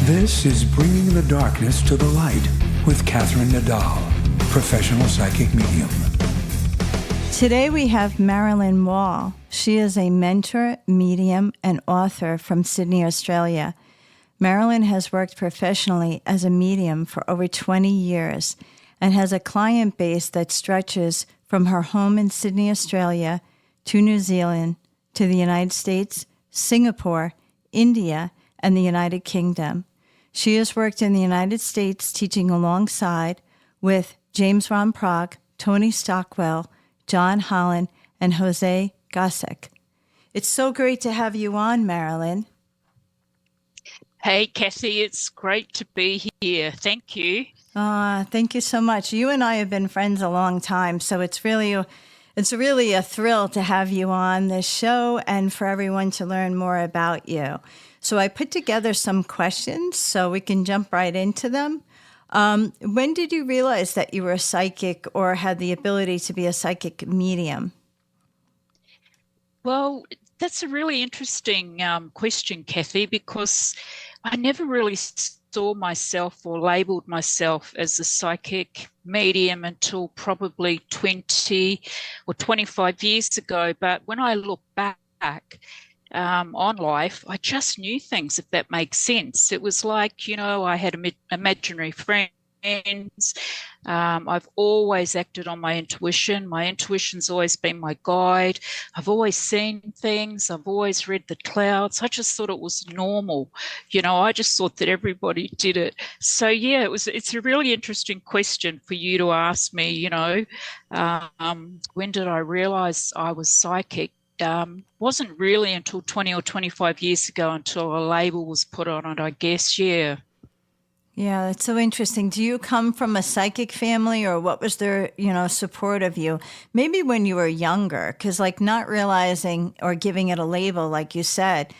This is Bringing the Darkness to the Light with Catherine Nadal, professional psychic medium. Today we have Marilyn Whall. She is a mentor, medium, and author from Sydney, Australia. Marilyn has worked professionally as a medium for over 20 years and has a client base that stretches from her home in Sydney, Australia, to New Zealand, to the United States, Singapore, India, and the United Kingdom. She has worked in the United States teaching alongside with James Van Praagh, Tony Stockwell, John Holland, and Jose Gosschalk. It's so great to have you on, Marilyn. Hey, Kathy, it's great to be here. Thank you. Thank you so much. You and I have been friends a long time, so it's really a thrill to have you on this show and for everyone to learn more about you. So I put together some questions so we can jump right into them. When did you realize that you were a psychic or had the ability to be a psychic medium? Well, that's a really interesting question, Kathy, because I never really saw myself or labeled myself as a psychic medium until probably 20 or 25 years ago. But when I look back on life, I just knew things, if that makes sense. It was like, I had imaginary friends. I've always acted on my intuition. My intuition's always been my guide. I've always seen things. I've always read the clouds. I just thought it was normal. I just thought that everybody did it. So yeah, it's a really interesting question for you to ask me, when did I realize I was psychic? Wasn't really until 20 or 25 years ago until a label was put on it, I guess. Yeah, that's so interesting. Do you come from a psychic family, or what was their, support of you? Maybe when you were younger, because not realizing or giving it a label, like you said,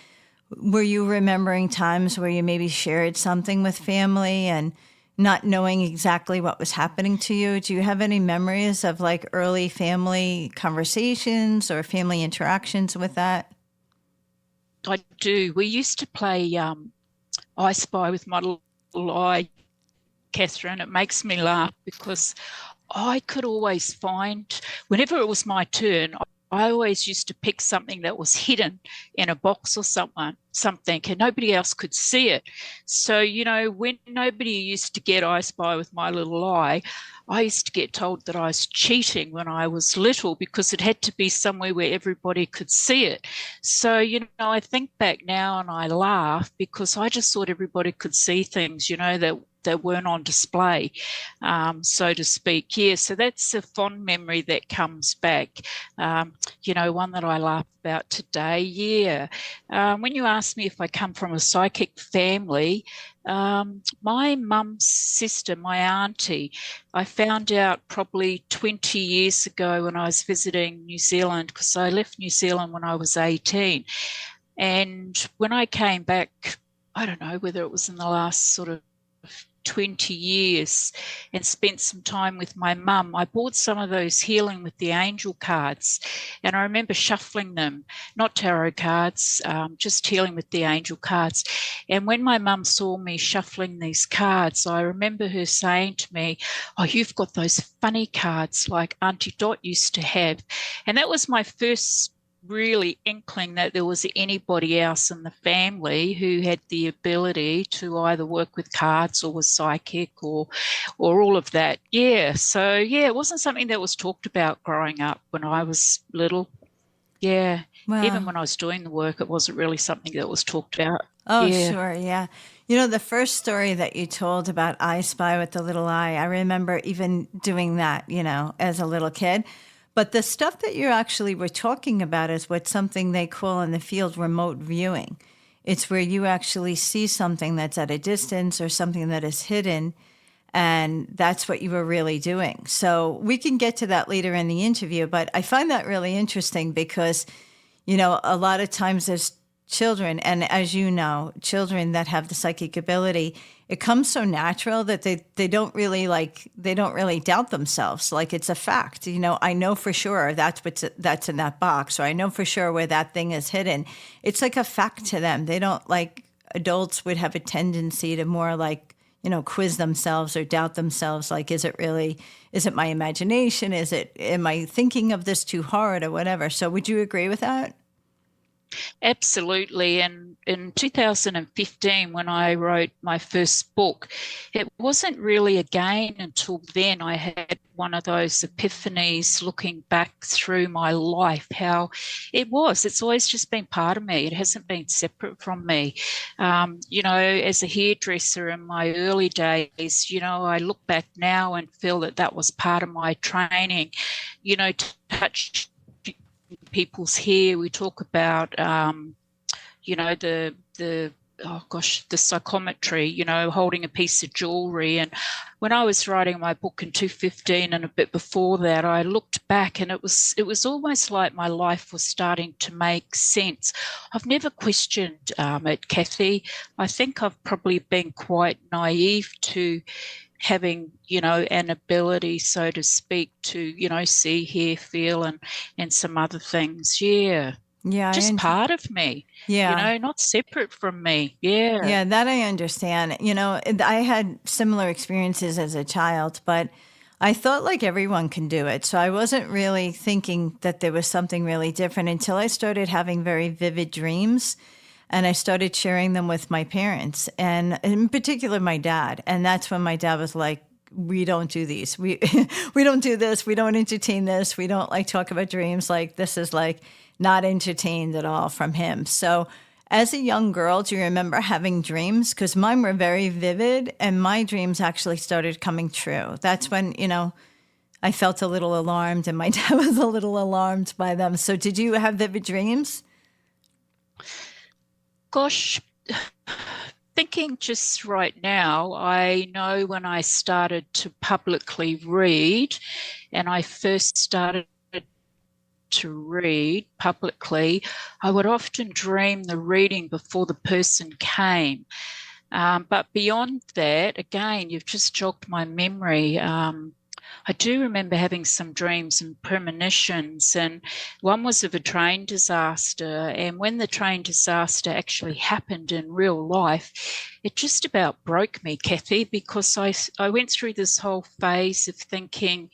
were you remembering times where you maybe shared something with family and not knowing exactly what was happening to you? Do you have any memories of early family conversations or family interactions with that? I do. We used to play I Spy with my little eye, Catherine. It makes me laugh because I could always find, whenever it was my turn, I always used to pick something that was hidden in a box or something, and nobody else could see it. So, when nobody used to get I Spy with my little eye, I used to get told that I was cheating when I was little because it had to be somewhere where everybody could see it. So, I think back now and I laugh because I just thought everybody could see things, that weren't on display, so to speak. Yeah, so that's a fond memory that comes back, one that I laugh about today. Yeah. When you ask me if I come from a psychic family, my mum's sister, my auntie, I found out probably 20 years ago when I was visiting New Zealand, because I left New Zealand when I was 18. And when I came back, I don't know whether it was in the last sort of 20 years and spent some time with my mum, I bought some of those Healing with the Angel cards, and I remember shuffling them, not tarot cards, just Healing with the Angel cards. And when my mum saw me shuffling these cards, I remember her saying to me, "Oh, you've got those funny cards like Auntie Dot used to have." And that was my first really inkling that there was anybody else in the family who had the ability to either work with cards or was psychic or all of that. Yeah. So yeah, it wasn't something that was talked about growing up when I was little. Yeah. Wow. Even when I was doing the work, it wasn't really something that was talked about. Oh, yeah. Sure. Yeah. The first story that you told about I Spy with the Little Eye, I remember even doing that, as a little kid. But the stuff that you actually were talking about is what something they call in the field remote viewing. It's where you actually see something that's at a distance or something that is hidden, and that's what you were really doing. So we can get to that later in the interview, but I find that really interesting because, a lot of times there's children, and as you know, children that have the psychic ability, it comes so natural that they don't really doubt themselves. Like it's a fact. I know for sure that's in that box, or I know for sure where that thing is hidden. It's like a fact to them. They don't adults would have a tendency to more like, quiz themselves or doubt themselves. Like, is it my imagination? Am I thinking of this too hard or whatever? So would you agree with that? Absolutely. And in 2015, when I wrote my first book, it wasn't really again until then I had one of those epiphanies looking back through my life, how it's always just been part of me. It hasn't been separate from me. As a hairdresser in my early days, I look back now and feel that was part of my training, to touch people's hair. We talk about the psychometry, holding a piece of jewelry. And when I was writing my book in 2015 and a bit before that, I looked back and it was almost like my life was starting to make sense. I've never questioned it, Kathy. I think I've probably been quite naive to having, an ability, so to speak, to, see, hear, feel, and some other things. Yeah. Yeah. Just part of me. Yeah. Not separate from me. Yeah. Yeah, that I understand. I had similar experiences as a child, but I thought like everyone can do it. So I wasn't really thinking that there was something really different until I started having very vivid dreams. And I started sharing them with my parents, and in particular my dad. And that's when my dad was like, we don't do these. We we don't do this. We don't entertain this. We don't like talk about dreams. Like, this is like not entertained at all from him. So as a young girl, do you remember having dreams? Because mine were very vivid, and my dreams actually started coming true. That's when, I felt a little alarmed, and my dad was a little alarmed by them. So did you have vivid dreams? Gosh, thinking just right now, I know when I started to publicly read, and I first started to read publicly, I would often dream the reading before the person came. But beyond that, again, you've just jogged my memory. I do remember having some dreams and premonitions, and one was of a train disaster. And when the train disaster actually happened in real life, it just about broke me, Kathy, because I went through this whole phase of thinking,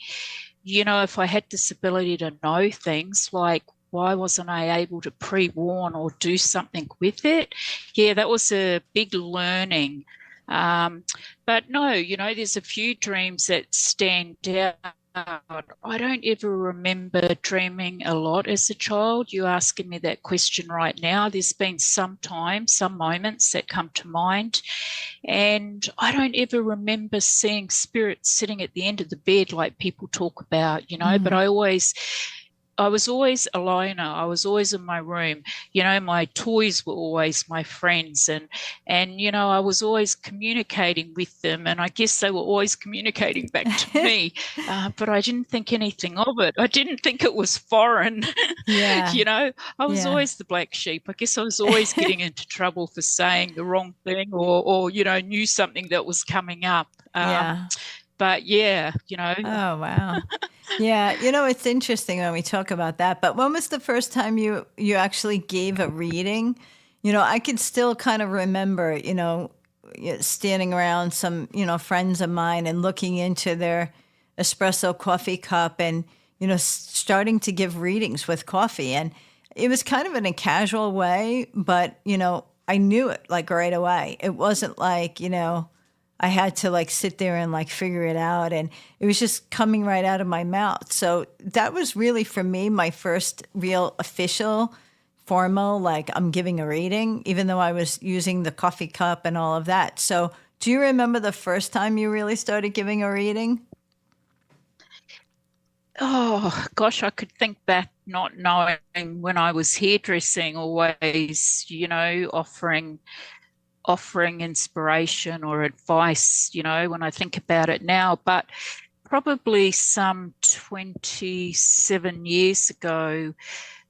if I had this ability to know things, like, why wasn't I able to pre-warn or do something with it? Yeah, that was a big learning. But no, there's a few dreams that stand out. I don't ever remember dreaming a lot as a child. You asking me that question right now. There's been some moments that come to mind. And I don't ever remember seeing spirits sitting at the end of the bed like people talk about, but I was always a loner. I was always in my room. My toys were always my friends, and I was always communicating with them, and I guess they were always communicating back to me. But I didn't think anything of it. I didn't think it was foreign. Yeah. I was always the black sheep. I guess I was always getting into trouble for saying the wrong thing, or knew something that was coming up. Yeah. But yeah, Oh, wow. Yeah. It's interesting when we talk about that. But when was the first time you actually gave a reading? I could still kind of remember, standing around some, friends of mine and looking into their espresso coffee cup and, starting to give readings with coffee. And it was kind of in a casual way, but, I knew it like right away. It wasn't like, I had to like sit there and like figure it out, and it was just coming right out of my mouth. So that was really for me my first real official formal, like I'm giving a reading, even though I was using the coffee cup and all of that. So do you remember the first time you really started giving a reading? Oh, gosh, I could think back not knowing when I was hairdressing, always, offering inspiration or advice, when I think about it now. But probably some 27 years ago,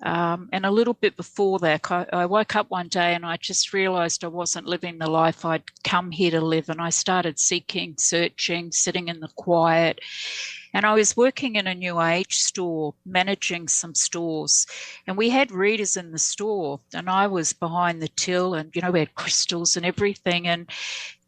And a little bit before that, I woke up one day and I just realized I wasn't living the life I'd come here to live. And I started seeking, searching, sitting in the quiet. And I was working in a new age store, managing some stores. And we had readers in the store. And I was behind the till, and, we had crystals and everything. And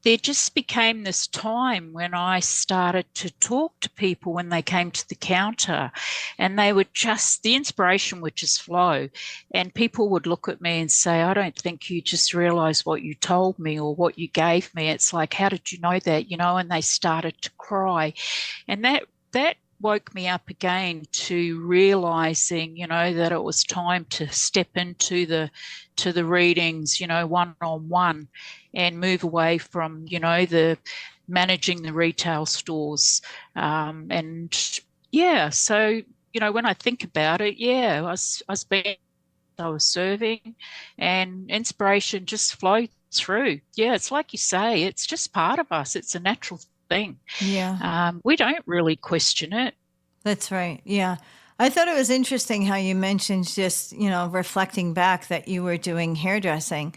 there just became this time when I started to talk to people when they came to the counter, and they would just, the inspiration would just flow, and people would look at me and say, I don't think you just realize what you told me or what you gave me. It's like, how did you know that? And they started to cry. And that woke me up again to realizing, that it was time to step into the readings, one-on-one, and move away from, the managing the retail stores. So, when I think about it, I was serving, and inspiration just flowed through. Yeah, it's like you say, it's just part of us. It's a natural thing. Yeah. We don't really question it. That's right. Yeah. I thought it was interesting how you mentioned just, reflecting back that you were doing hairdressing,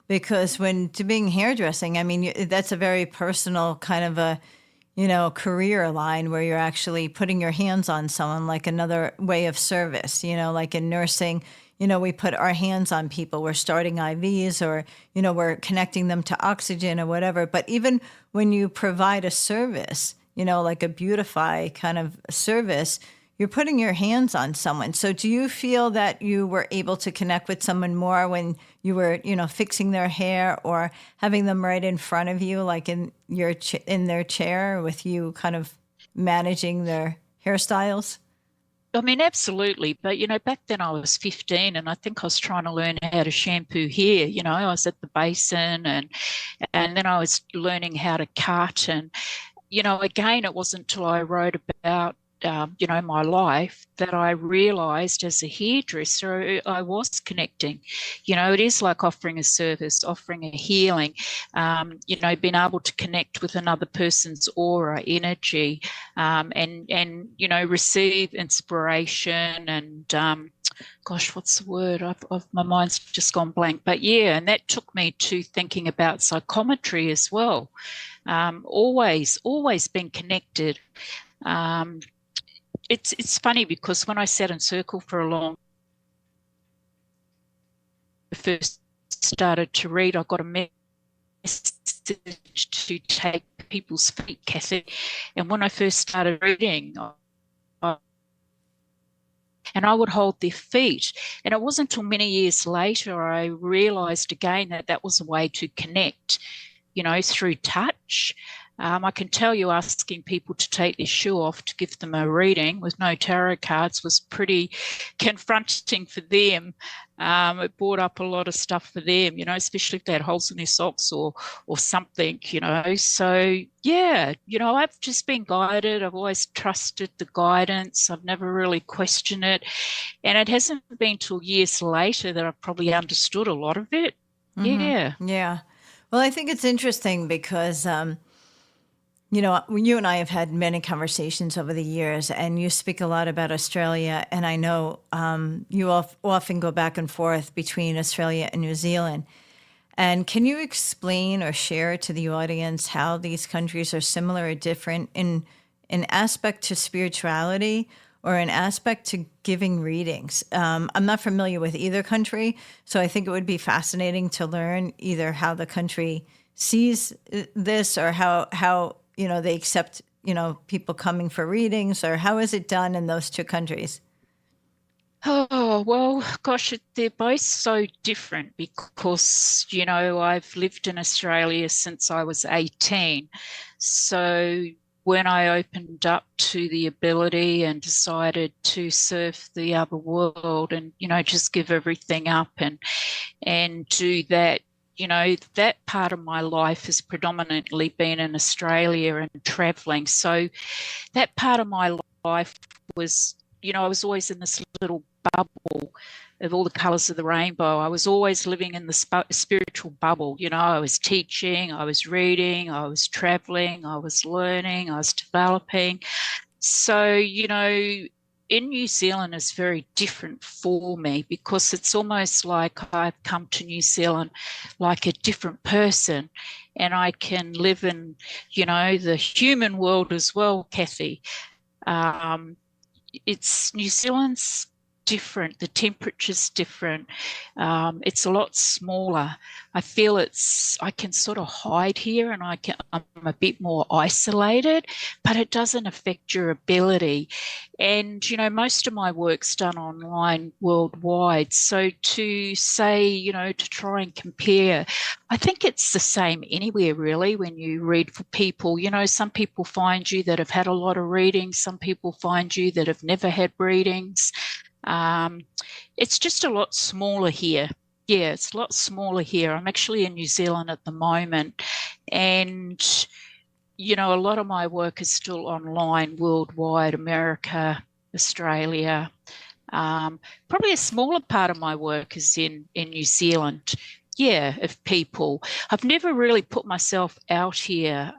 because when doing hairdressing, I mean, that's a very personal kind of a, career line where you're actually putting your hands on someone, like another way of service, like in nursing, we put our hands on people. We're starting IVs, or, we're connecting them to oxygen or whatever. But even when you provide a service, like a beautify kind of service, you're putting your hands on someone. So do you feel that you were able to connect with someone more when you were, fixing their hair or having them right in front of you, like in their chair, with you kind of managing their hairstyles? I mean, absolutely. But, back then I was 15, and I think I was trying to learn how to shampoo hair. I was at the basin, and then I was learning how to cut. And, again, it wasn't until I wrote about my life that I realized as a hairdresser, I was connecting. It is like offering a service, offering a healing, being able to connect with another person's aura, energy, and receive inspiration and, gosh, what's the word? My mind's just gone blank. But yeah, and that took me to thinking about psychometry as well. Always been connected. It's funny because when I sat in circle for a long, first started to read, I got a message to take people's feet, Kathy. And when I first started reading, and I would hold their feet. And it wasn't until many years later I realized again that was a way to connect, through touch. I can tell you, asking people to take their shoe off to give them a reading with no tarot cards was pretty confronting for them. It brought up a lot of stuff for them, especially if they had holes in their socks or something, So, yeah, I've just been guided. I've always trusted the guidance. I've never really questioned it. And it hasn't been till years later that I've probably understood a lot of it. Mm-hmm. Yeah. Yeah. Well, I think it's interesting because, you and I have had many conversations over the years, and you speak a lot about Australia, and I know you often go back and forth between Australia and New Zealand. And can you explain or share to the audience how these countries are similar or different in an aspect to spirituality or an aspect to giving readings? I'm not familiar with either country, so I think it would be fascinating to learn either how the country sees this, or how they accept, people coming for readings, or how is it done in those two countries? Oh, well, gosh, they're both so different because, I've lived in Australia since I was 18. So when I opened up to the ability and decided to serve the other world and, just give everything up and do that, that part of my life has predominantly been in Australia and traveling. So that part of my life was, I was always in this little bubble of all the colours of the rainbow. I was always living in the spiritual bubble. I was teaching, I was reading, I was traveling, I was learning, I was developing. So, in New Zealand is very different for me because it's almost like I've come to New Zealand like a different person, and I can live in, the human world as well, Kathy. It's New Zealand's different. The temperature's different. It's a lot smaller. I feel I can sort of hide here, and I'm a bit more isolated, but it doesn't affect your ability. And, most of my work's done online worldwide. So to say, to try and compare, I think it's the same anywhere really when you read for people. Some people find you that have had a lot of readings. Some people find you that have never had readings. It's just a lot smaller here. Yeah, it's a lot smaller here. I'm actually in New Zealand at the moment, and a lot of my work is still online worldwide, America, Australia. Probably a smaller part of my work is in New Zealand. Yeah, of people. I've never really put myself out here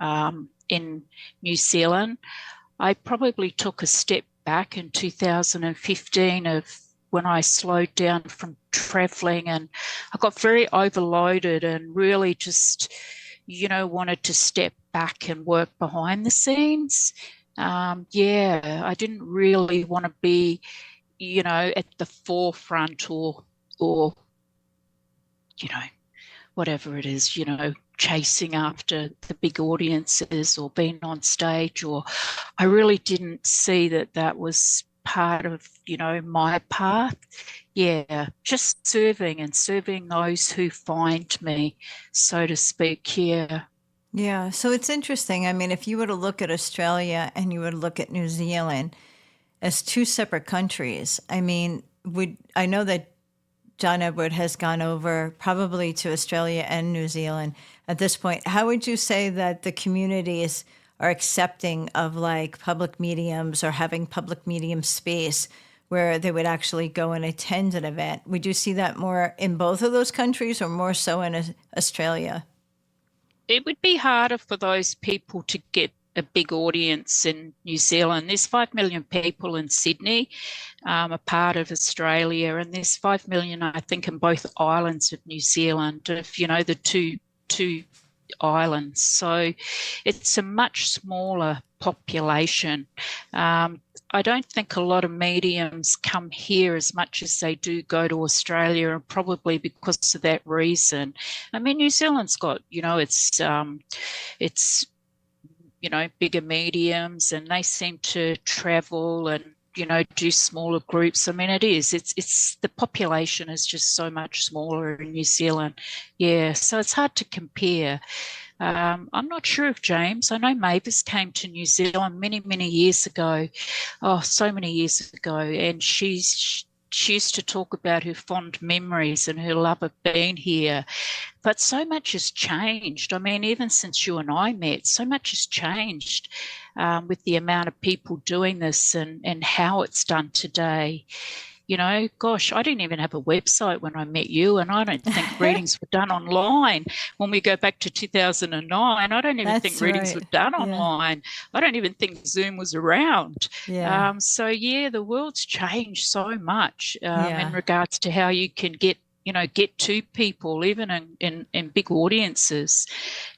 in New Zealand. I probably took a step back in 2015 of when I slowed down from traveling, and I got very overloaded and really just, wanted to step back and work behind the scenes. I didn't really want to be, at the forefront or, whatever it is, chasing after the big audiences or being on stage, or I really didn't see that was part of, my path. Yeah, just serving those who find me, so to speak. Yeah. Yeah. So it's interesting. I mean, if you were to look at Australia and you would look at New Zealand as two separate countries, I mean, I know that John Edward has gone over probably to Australia and New Zealand at this point. How would you say that the communities are accepting of like public mediums or having public medium space where they would actually go and attend an event? Would you see that more in both of those countries or more so in Australia? It would be harder for those people to get a big audience in New Zealand. There's 5 million people in Sydney, a part of Australia, and there's 5 million, I think, in both islands of New Zealand, of, the two islands. So it's a much smaller population. I don't think a lot of mediums come here as much as they do go to Australia, and probably because of that reason. I mean, New Zealand's got, it's bigger mediums, and they seem to travel and, do smaller groups. I mean, it's the population is just so much smaller in New Zealand. Yeah, so it's hard to compare. I'm not sure if James, I know Mavis came to New Zealand many, many years ago. Oh, so many years ago. And she used to talk about her fond memories and her love of being here. But so much has changed. I mean, even since you and I met, so much has changed with the amount of people doing this and how it's done today. Gosh, I didn't even have a website when I met you, and I don't think readings were done online. When we go back to 2009, I don't even think readings were done online. I don't even think Zoom was around. Yeah. The world's changed so much in regards to how you can get to people, even in big audiences.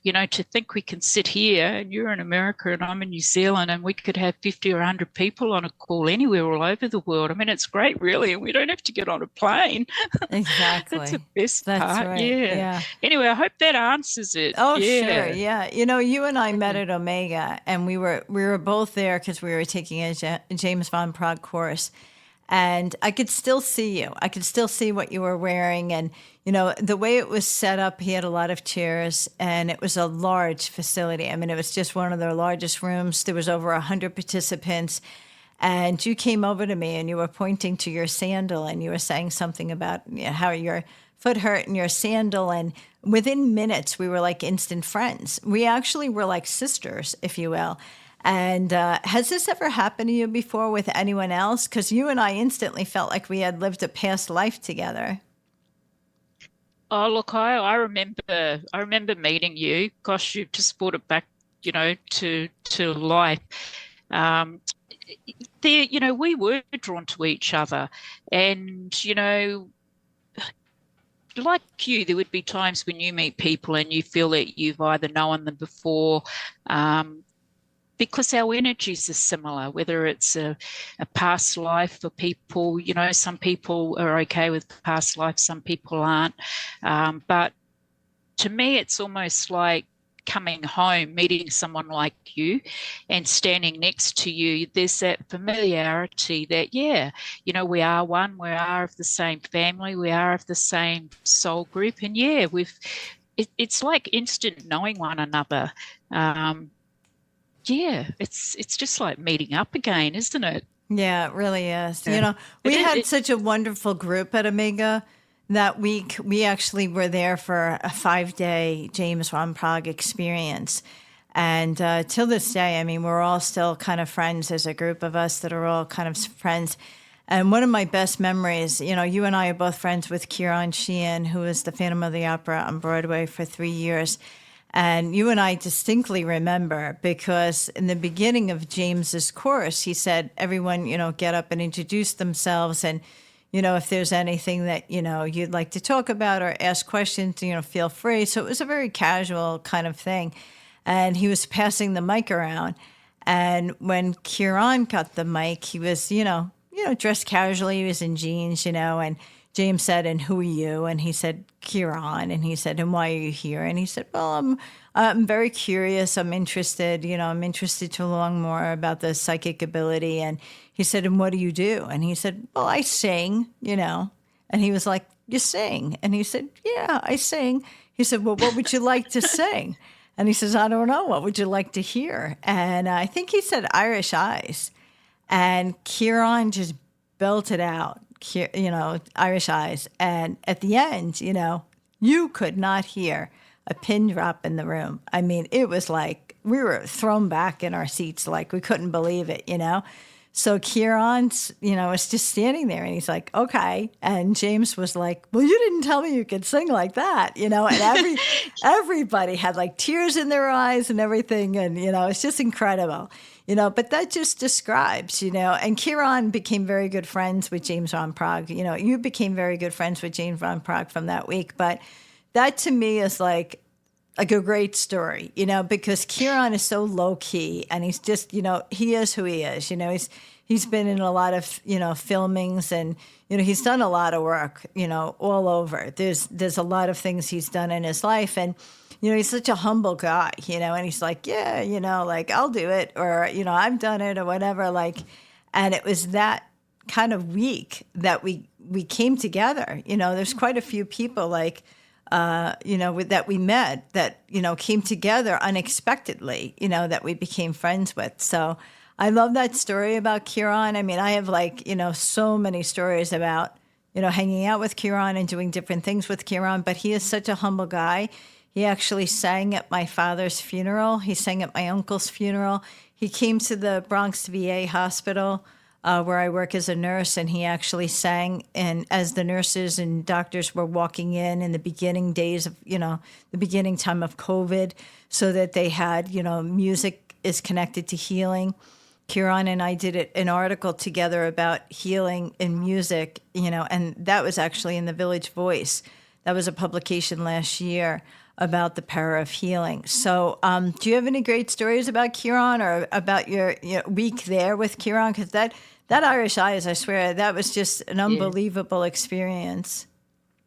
To think we can sit here and you're in America and I'm in New Zealand and we could have 50 or 100 people on a call anywhere all over the world. I mean, it's great, really, and we don't have to get on a plane. Exactly. That's the best That's part. right. Yeah. Anyway, I hope that answers it. Oh, sure. Yeah. You and I met at Omega, and we were both there because we were taking a James Van Praagh course. And I could still see you. I could still see what you were wearing. And, the way it was set up, he had a lot of chairs, and it was a large facility. I mean, it was just one of their largest rooms. There was over 100 participants. And you came over to me and you were pointing to your sandal, and you were saying something about how your foot hurt and your sandal. And within minutes, we were like instant friends. We actually were like sisters, if you will. And has this ever happened to you before with anyone else? Because you and I instantly felt like we had lived a past life together. Oh, look, I remember meeting you. Gosh, you've just brought it back, to life. there, we were drawn to each other. And, like you, there would be times when you meet people and you feel that you've either known them before, because our energies are similar, whether it's a past life for people. Some people are okay with past life, some people aren't. But to me, it's almost like coming home, meeting someone like you and standing next to you. There's that familiarity that, we are one, we are of the same family, we are of the same soul group. And it's like instant knowing one another. It's just like meeting up again, isn't it? Yeah, it really is. Yeah. We had such a wonderful group at Omega that week. We actually were there for a 5-day James Van Praagh experience. And till this day, I mean, we're all still kind of friends. There's a group of us that are all kind of friends. And one of my best memories, you and I are both friends with Kieran Sheehan, who was the Phantom of the Opera on Broadway for 3 years. And you and I distinctly remember, because in the beginning of James's course, he said, everyone, get up and introduce themselves. And, if there's anything that, you'd like to talk about or ask questions, feel free. So it was a very casual kind of thing. And he was passing the mic around. And when Kieran got the mic, he was, dressed casually. He was in jeans, and James said, "And who are you?" And he said, "Kieran." And he said, "And why are you here?" And he said, "Well, I'm very curious. I'm interested. I'm interested to learn more about the psychic ability." And he said, "And what do you do?" And he said, "Well, I sing, And he was like, "You sing?" And he said, "Yeah, I sing." He said, "Well, what would you like to sing?" And he says, "I don't know. What would you like to hear?" And I think he said Irish Eyes. And Kieran just belted out, Irish Eyes. And at the end, you could not hear a pin drop in the room. I mean, it was like we were thrown back in our seats, like we couldn't believe it, So Kieran's, was just standing there and he's like, "Okay." And James was like, "Well, you didn't tell me you could sing like that, And everybody had like tears in their eyes and everything. And, it's just incredible. But that just describes, and Kieran became very good friends with James Van Praagh. You became very good friends with James Van Praagh from that week. But that to me is like a great story, because Kieran is so low key and he's just, he is who he is. He's been in a lot of, filmings and, he's done a lot of work, all over. There's a lot of things he's done in his life. And, he's such a humble guy, and he's like, "Yeah, like I'll do it," or, "I've done it," or whatever. Like, and it was that kind of week that we came together. There's quite a few people like, that we met that, came together unexpectedly, that we became friends with. So I love that story about Kieran. I mean, I have like, so many stories about, hanging out with Kieran and doing different things with Kieran, but he is such a humble guy. He actually sang at my father's funeral. He sang at my uncle's funeral. He came to the Bronx VA hospital where I work as a nurse, and he actually sang. And as the nurses and doctors were walking in the beginning days of, the beginning time of COVID, so that they had, music is connected to healing. Kieran and I did an article together about healing in music, and that was actually in the Village Voice. That was a publication last year about the power of healing. So do you have any great stories about Kieran or about your week there with Kieran? Because that Irish Eyes, I swear, that was just an unbelievable experience.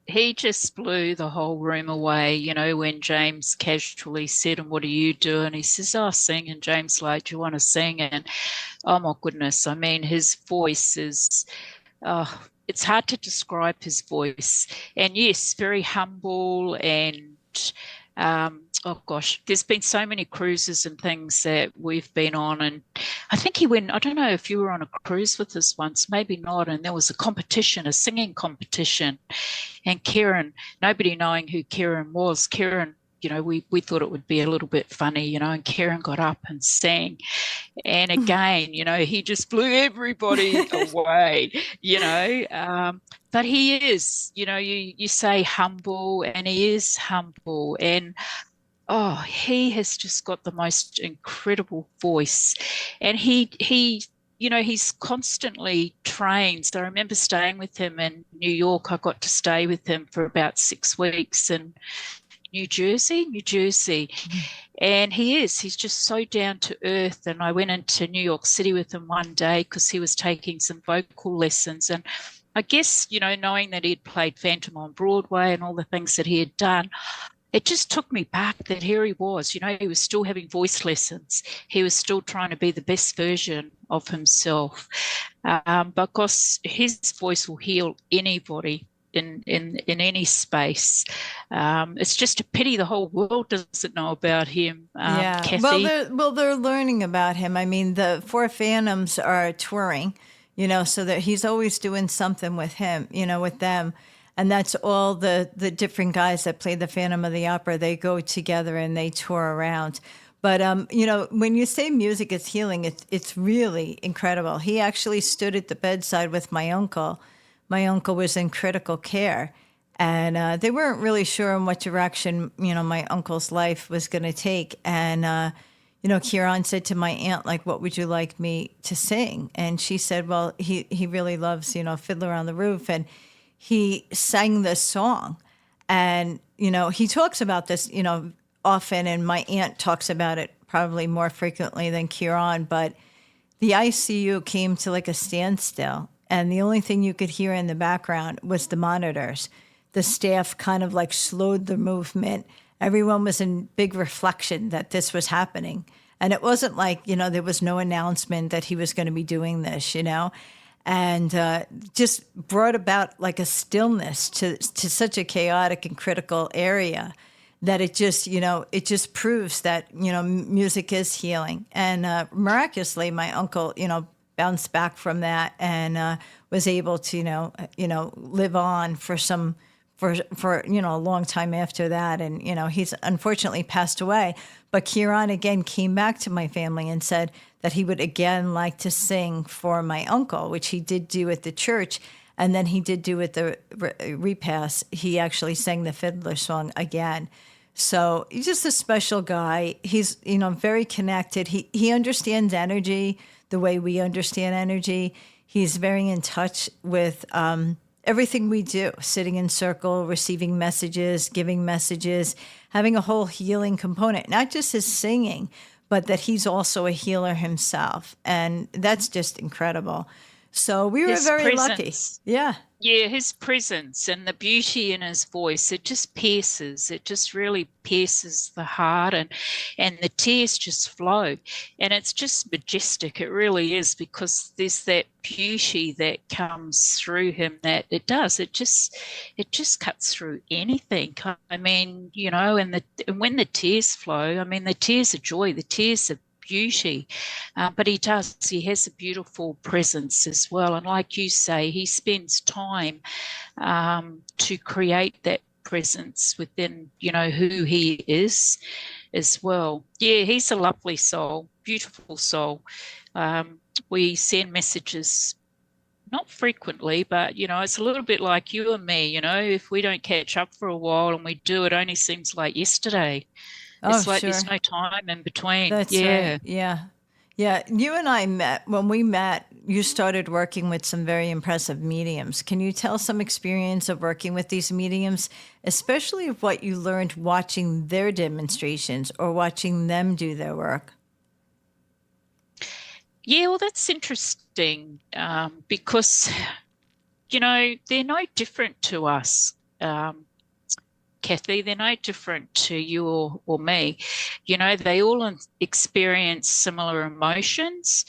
He just blew the whole room away, when James casually said, "And what do you do?" And he says, "Oh, sing." And James like, "Do you want to sing?" And oh my goodness, I mean, his voice is, it's hard to describe his voice. And yes, very humble and oh gosh, there's been so many cruises and things that we've been on. And I think he went, I don't know if you were on a cruise with us once, maybe not. And there was a competition, a singing competition. And Kieran, nobody knowing who Kieran was, we thought it would be a little bit funny, and Kieran got up and sang. And again, he just blew everybody away, but he is, you say humble, and he is humble. And Oh, he has just got the most incredible voice. And he's constantly trained. So I remember staying with him in New York. I got to stay with him for about 6 weeks in New Jersey. And he's just so down to earth. And I went into New York City with him one day because he was taking some vocal lessons. And I guess, knowing that he'd played Phantom on Broadway and all the things that he had done, it just took me back that here he was, he was still having voice lessons. He was still trying to be the best version of himself, because his voice will heal anybody in any space. It's just a pity the whole world doesn't know about him, Yeah. Kathy. They're learning about him. I mean, the Four Phantoms are touring, so that he's always doing something with him, with them. And that's all the different guys that play the Phantom of the Opera. They go together and they tour around. But, when you say music is healing, it's really incredible. He actually stood at the bedside with my uncle. My uncle was in critical care. And they weren't really sure in what direction, my uncle's life was going to take. And, Kieran said to my aunt, like, what would you like me to sing? And she said, well, he really loves, Fiddler on the Roof. And he sang this song. And, he talks about this, often, and my aunt talks about it probably more frequently than Kieran, but the ICU came to like a standstill. And the only thing you could hear in the background was the monitors. The staff kind of like slowed the movement. Everyone was in big reflection that this was happening. And it wasn't like, there was no announcement that he was going to be doing this, and just brought about like a stillness to such a chaotic and critical area that it just proves that, music is healing. And miraculously, my uncle, bounced back from that and was able to, live on for a long time after that. And, he's unfortunately passed away. But Kieran again came back to my family and said that he would again like to sing for my uncle, which he did do at the church. And then he did do at the repast. He actually sang the Fiddler song again. So he's just a special guy. He's, very connected. He understands energy the way we understand energy. He's very in touch with everything we do, sitting in circle, receiving messages, giving messages, having a whole healing component, not just his singing, but that he's also a healer himself. And that's just incredible. So we were very lucky. Yeah. Yeah, his presence and the beauty in his voice, it just pierces. It just really pierces the heart, and the tears just flow. And it's just majestic. It really is, because there's that beauty that comes through him that it does. It just cuts through anything. I mean, and when the tears flow, I mean, the tears are joy, the tears are beauty, but he has a beautiful presence as well. And like you say, he spends time to create that presence within, who he is as well. Yeah, he's a lovely soul, beautiful soul. We send messages not frequently, but, it's a little bit like you and me, if we don't catch up for a while and we do, it only seems like yesterday. It's like there's no time in between. That's right. Yeah. Yeah. You and I met. When we met, you started working with some very impressive mediums. Can you tell some experience of working with these mediums, especially of what you learned watching their demonstrations or watching them do their work? Yeah, well, that's interesting, because, they're no different to us. Kathy, they're no different to you or me. They all experience similar emotions.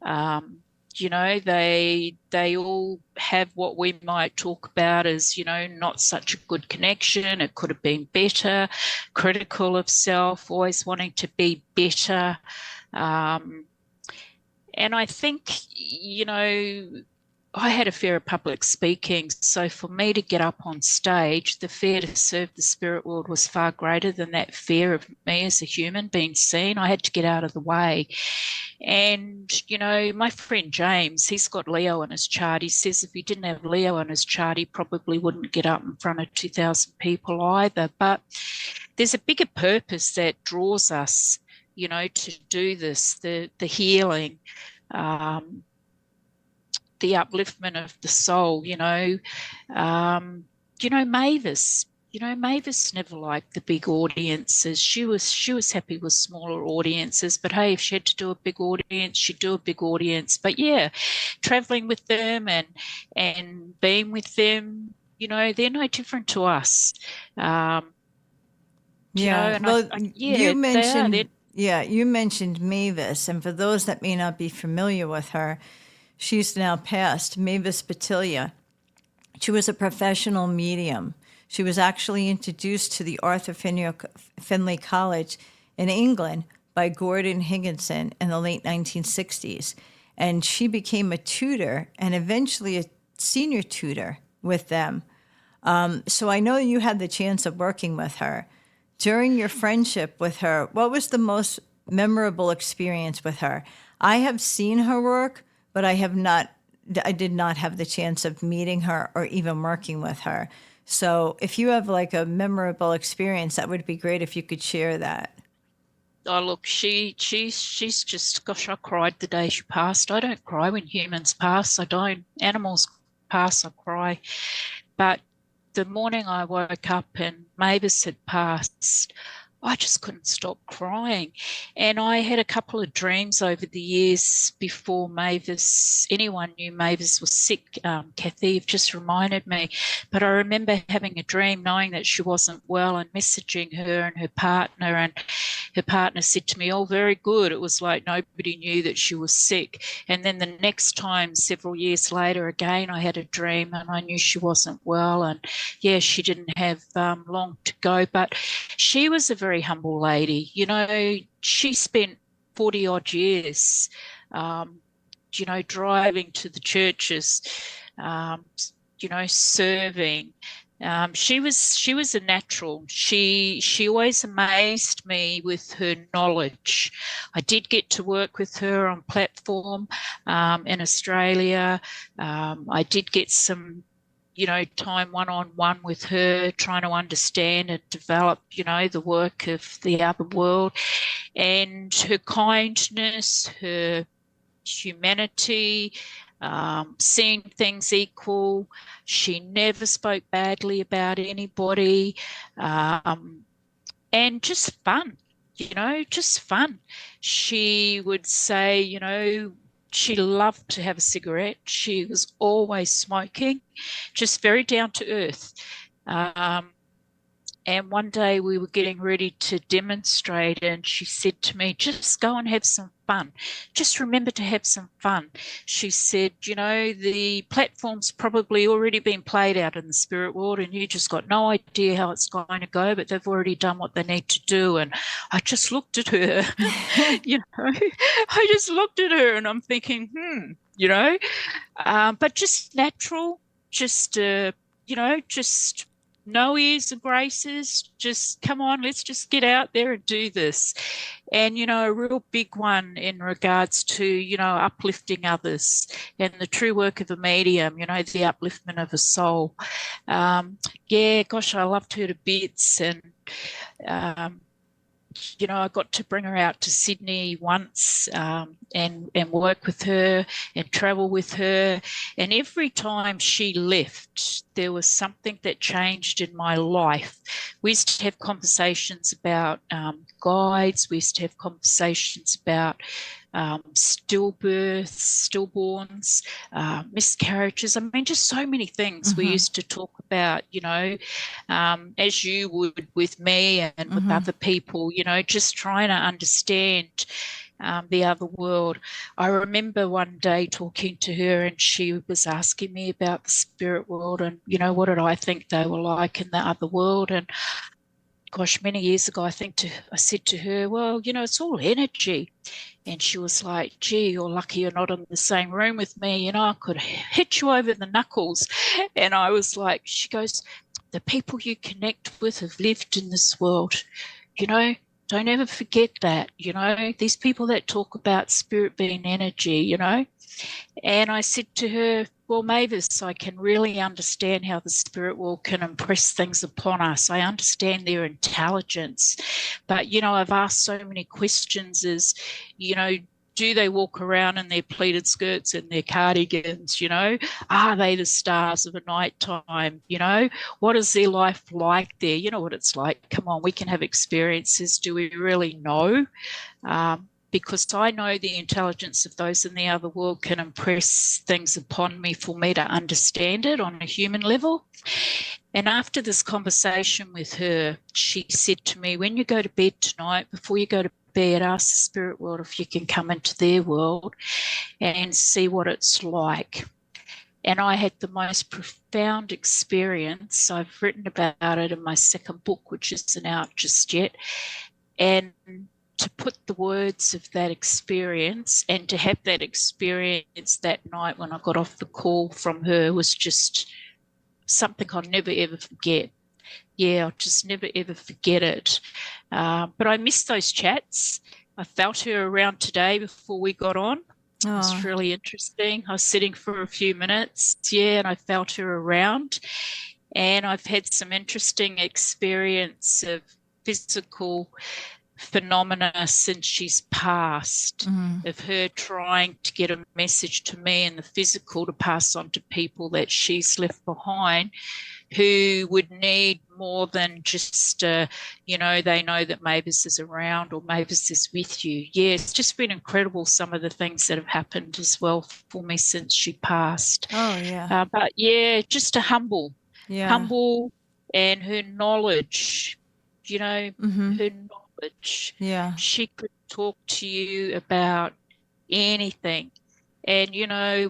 They all have what we might talk about as, not such a good connection. It could have been better, critical of self, always wanting to be better. And I think, I had a fear of public speaking. So for me to get up on stage, the fear to serve the spirit world was far greater than that fear of me as a human being seen. I had to get out of the way. And, my friend James, he's got Leo on his chart. He says if he didn't have Leo on his chart, he probably wouldn't get up in front of 2,000 people either. But there's a bigger purpose that draws us, to do this, the healing, the upliftment of the soul, Mavis. Mavis never liked the big audiences. She was happy with smaller audiences, but hey, if she had to do a big audience, she'd do a big audience. But yeah, traveling with them and being with them, they're no different to us. You mentioned you mentioned Mavis, and for those that may not be familiar with her, she's now passed. Mavis Batilia. She was a professional medium. She was actually introduced to the Arthur Findlay College in England by Gordon Higginson in the late 1960s. And she became a tutor and eventually a senior tutor with them. So I know you had the chance of working with her. During your friendship with her, what was the most memorable experience with her? I have seen her work, but I did not have the chance of meeting her or even working with her. So if you have like a memorable experience, that would be great if you could share that. Oh, look, she's just, gosh, I cried the day she passed. I don't cry when humans pass. I don't. Animals pass, I cry. But the morning I woke up and Mavis had passed, I just couldn't stop crying. And I had a couple of dreams over the years before anyone knew Mavis was sick. Kathy, you've just reminded me. But I remember having a dream knowing that she wasn't well and messaging her and her partner. And her partner said to me, oh, very good. It was like nobody knew that she was sick. And then the next time, several years later, again, I had a dream and I knew she wasn't well. And yeah, she didn't have long to go. But she was a very humble lady. She spent 40 odd years, driving to the churches, serving. She was a natural. She always amazed me with her knowledge. I did get to work with her on platform in Australia. I did get some time one-on-one with her, trying to understand and develop, the work of the other world. And her kindness, her humanity, seeing things equal. She never spoke badly about anybody. And just fun, just fun. She would say, she loved to have a cigarette. She was always smoking, just very down to earth. And one day we were getting ready to demonstrate and she said to me, just go and have some fun. Just remember to have some fun. She said, the platform's probably already been played out in the spirit world and you just got no idea how it's going to go, but they've already done what they need to do. And I just looked at her, I just looked at her and I'm thinking, but just natural, just no ears and graces, just come on, let's just get out there and do this. And, a real big one in regards to, uplifting others and the true work of a medium, the upliftment of a soul. I loved her to bits. And, I got to bring her out to Sydney once and work with her and travel with her. And every time she left, there was something that changed in my life. We used to have conversations about guides. We used to have conversations about stillbirths, stillborns, miscarriages. I mean, just so many things we used to talk about, as you would with me and with other people, just trying to understand the other world. I remember one day talking to her and she was asking me about the spirit world and, what did I think they were like in the other world. And gosh, many years ago, I said to her, well, it's all energy. And she was like, gee, you're lucky you're not in the same room with me. I could hit you over the knuckles. And I was like, she goes, the people you connect with have lived in this world. Don't ever forget that, these people that talk about spirit being energy, And I said to her, well, Mavis, I can really understand how the spirit world can impress things upon us. I understand their intelligence. But, I've asked so many questions as, do they walk around in their pleated skirts and their cardigans? Are they the stars of a night time? What is their life like there? You know what it's like. Come on, we can have experiences. Do we really know? Because I know the intelligence of those in the other world can impress things upon me for me to understand it on a human level. And after this conversation with her, she said to me, when you go to bed tonight, before you go to bed, ask the spirit world if you can come into their world and see what it's like. And I had the most profound experience. I've written about it in my second book, which isn't out just yet. And to put the words of that experience and to have that experience that night when I got off the call from her was just something I'll never, ever forget. Yeah, I'll just never, ever forget it. But I missed those chats. I felt her around today before we got on. It was really interesting. I was sitting for a few minutes, and I felt her around. And I've had some interesting experience of physical phenomena since she's passed, of her trying to get a message to me in the physical to pass on to people that she's left behind who would need more than just, they know that Mavis is around or Mavis is with you. Yeah, it's just been incredible, some of the things that have happened as well for me since she passed. Oh, yeah. But, just a humble and her knowledge, her knowledge. Yeah. She could talk to you about anything. And,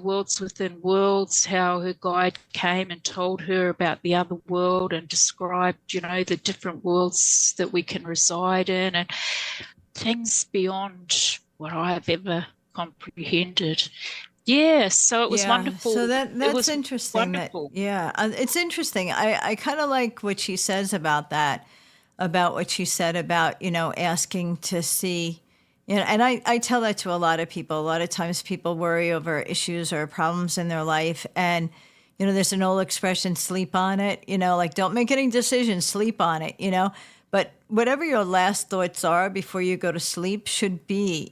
worlds within worlds, how her guide came and told her about the other world and described, the different worlds that we can reside in and things beyond what I've ever comprehended. Yeah, so it was wonderful. So that's interesting. Wonderful. It's interesting. I kind of like what she says about that, about what she said about, asking to see. And I tell that to a lot of people. A lot of times people worry over issues or problems in their life. And, there's an old expression, sleep on it, like don't make any decisions, sleep on it, But whatever your last thoughts are before you go to sleep should be,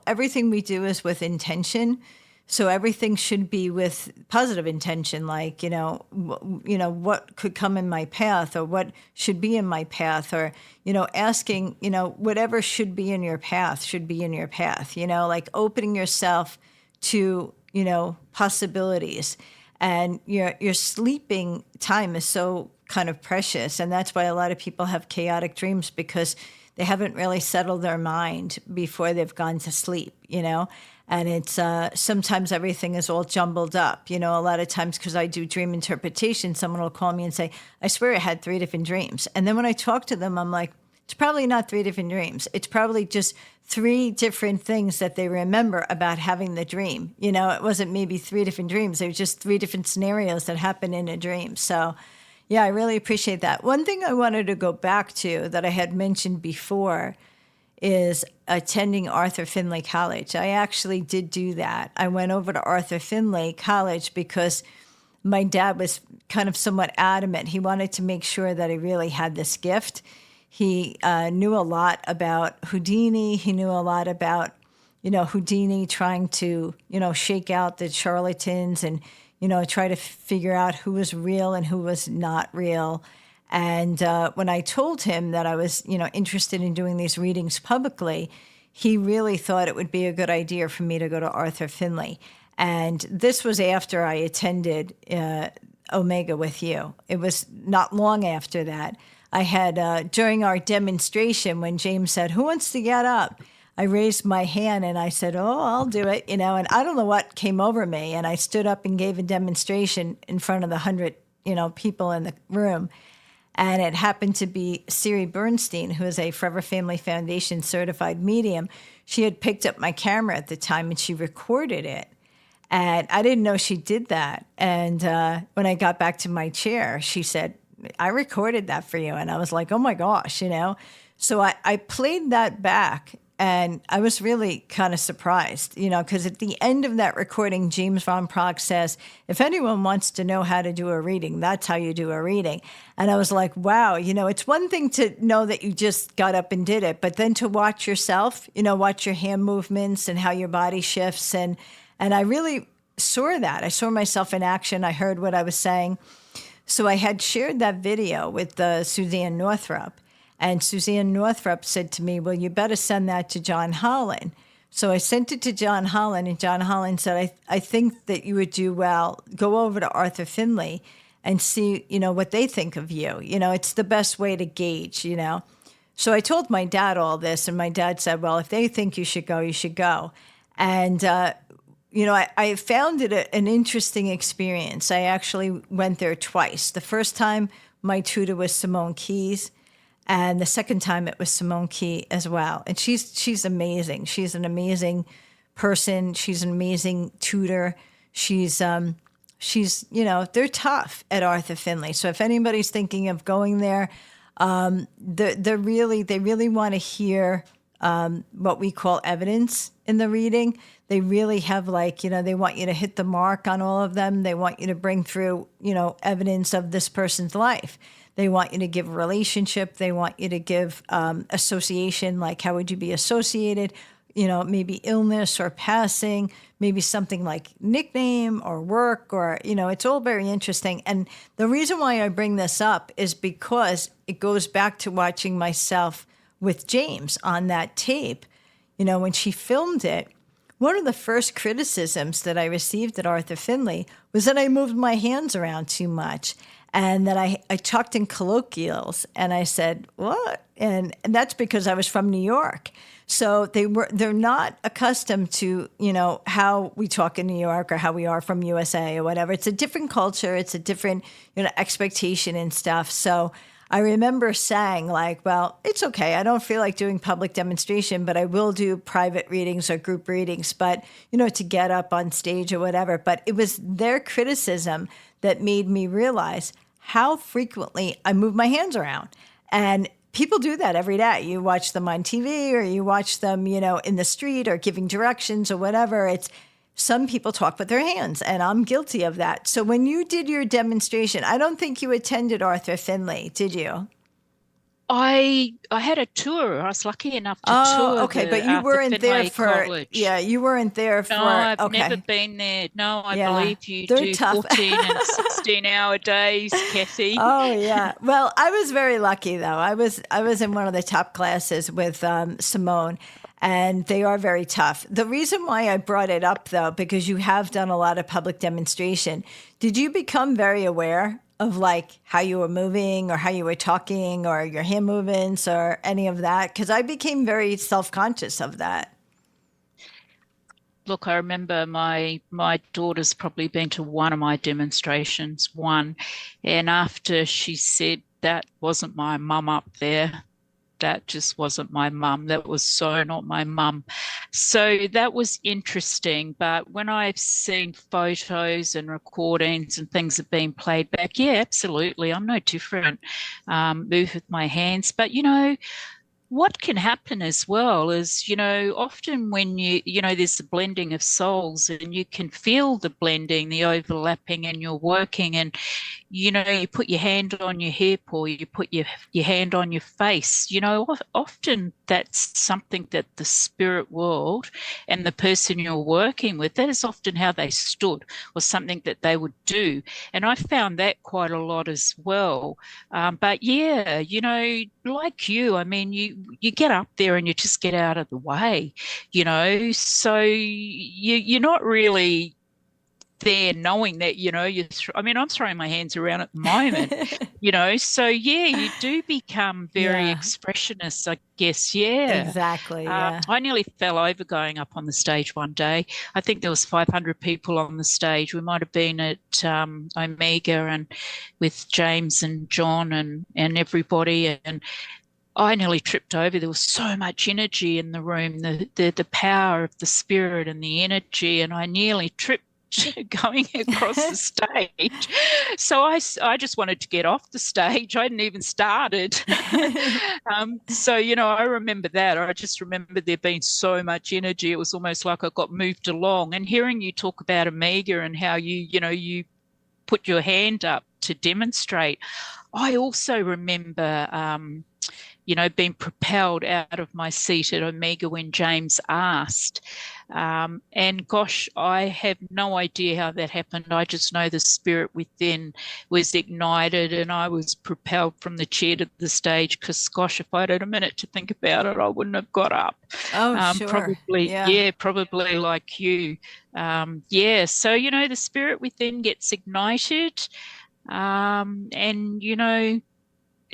everything we do is with intention. So everything should be with positive intention, like, what could come in my path or what should be in my path or, asking, whatever should be in your path should be in your path, like opening yourself to, possibilities. And your sleeping time is so kind of precious. And that's why a lot of people have chaotic dreams, because they haven't really settled their mind before they've gone to sleep, And it's sometimes everything is all jumbled up. A lot of times, because I do dream interpretation, someone will call me and say, I swear I had 3 different dreams. And then when I talk to them, I'm like, it's probably not 3 different dreams. It's probably just 3 different things that they remember about having the dream. It wasn't maybe 3 different dreams. They were just 3 different scenarios that happened in a dream. So, yeah, I really appreciate that. One thing I wanted to go back to that I had mentioned before is attending Arthur Findlay College. I actually did do that. I went over to Arthur Findlay College because my dad was kind of somewhat adamant. He wanted to make sure that I really had this gift. He knew a lot about Houdini. He knew a lot about, Houdini trying to, shake out the charlatans and, try to figure out who was real and who was not real. And when I told him that I was, interested in doing these readings publicly, he really thought it would be a good idea for me to go to Arthur Findlay. And this was after I attended Omega with you. It was not long after that. I had, during our demonstration, when James said, who wants to get up? I raised my hand and I said, oh, I'll do it, and I don't know what came over me. And I stood up and gave a demonstration in front of the 100, people in the room. And it happened to be Siri Bernstein, who is a Forever Family Foundation certified medium. She had picked up my camera at the time and she recorded it. And I didn't know she did that. And when I got back to my chair, she said, I recorded that for you. And I was like, oh my gosh, So I played that back, and I was really kind of surprised, because at the end of that recording, James Van Praagh says, if anyone wants to know how to do a reading, that's how you do a reading. And I was like, wow, it's one thing to know that you just got up and did it, but then to watch yourself, watch your hand movements and how your body shifts. And I really saw that. I saw myself in action. I heard what I was saying. So I had shared that video with Suzanne Northrup. And Suzanne Northrup said to me, well, you better send that to John Holland. So I sent it to John Holland, and John Holland said, I think that you would do well. Go over to Arthur Findlay and see, what they think of you. It's the best way to gauge, So I told my dad all this, and my dad said, well, if they think you should go, you should go. And, I found it an interesting experience. I actually went there twice. The first time, my tutor was Simone Keys. And the second time it was Simone Key as well. And she's amazing. She's an amazing person. She's an amazing tutor. She's they're tough at Arthur Findlay. So if anybody's thinking of going there, they really want to hear what we call evidence in the reading. They really have they want you to hit the mark on all of them. They want you to bring through, evidence of this person's life. They want you to give a relationship. They want you to give association, like how would you be associated, maybe illness or passing, maybe something like nickname or work or, it's all very interesting. And the reason why I bring this up is because it goes back to watching myself with James on that tape. When she filmed it, one of the first criticisms that I received at Arthur Findlay was that I moved my hands around too much. And that I talked in colloquials, and I said, what? And that's because I was from New York. So they're not accustomed to, how we talk in New York or how we are from USA or whatever. It's a different culture. It's a different, expectation and stuff. So I remember saying well, it's okay. I don't feel like doing public demonstration, but I will do private readings or group readings, but, to get up on stage or whatever. But it was their criticism that made me realize how frequently I move my hands around. And people do that every day. You watch them on TV or you watch them, in the street or giving directions or whatever. Some people talk with their hands, and I'm guilty of that. So when you did your demonstration, I don't think you attended Arthur Findlay, did you? I had a tour. I was lucky enough to tour. Okay, but you weren't there for College. Yeah, you weren't there for. No, I've never been there. No, I believe you do tough. 14 and 16-hour days, Kathy. Oh yeah. Well, I was very lucky though. I was in one of the top classes with Simone. And they are very tough. The reason why I brought it up, though, because you have done a lot of public demonstration, did you become very aware of how you were moving or how you were talking or your hand movements or any of that? Because I became very self-conscious of that. Look, I remember my daughter's probably been to one of my demonstrations, and after she said, that wasn't my mum up there, that just wasn't my mum. That was so not my mum. So that was interesting. But when I've seen photos and recordings and things have been played back, yeah, absolutely. I'm no different. Move with my hands. But, what can happen as well is, often when there's the blending of souls and you can feel the blending, the overlapping, and you're working and, you put your hand on your hip or you put your hand on your face, often that's something that the spirit world and the person you're working with, that is often how they stood or something that they would do. And I found that quite a lot as well. But yeah, like you, I mean, you get up there and you just get out of the way, so you're not really there knowing that, I'm throwing my hands around at the moment, so yeah, you do become very expressionist, I guess. Yeah, exactly. Yeah. I nearly fell over going up on the stage one day. I think there was 500 people on the stage. We might have been at Omega and with James and John and everybody, and I nearly tripped over. There was so much energy in the room, the power of the spirit and the energy, and I nearly tripped going across the stage. So I just wanted to get off the stage. I hadn't even started. So, I remember that. I just remember there being so much energy. It was almost like I got moved along. And hearing you talk about Amiga and how you put your hand up to demonstrate, I also remember being propelled out of my seat at Omega when James asked. And gosh, I have no idea how that happened. I just know the spirit within was ignited and I was propelled from the chair to the stage because, gosh, if I'd had a minute to think about it, I wouldn't have got up. Oh, sure. Probably like you. So, the spirit within gets ignited.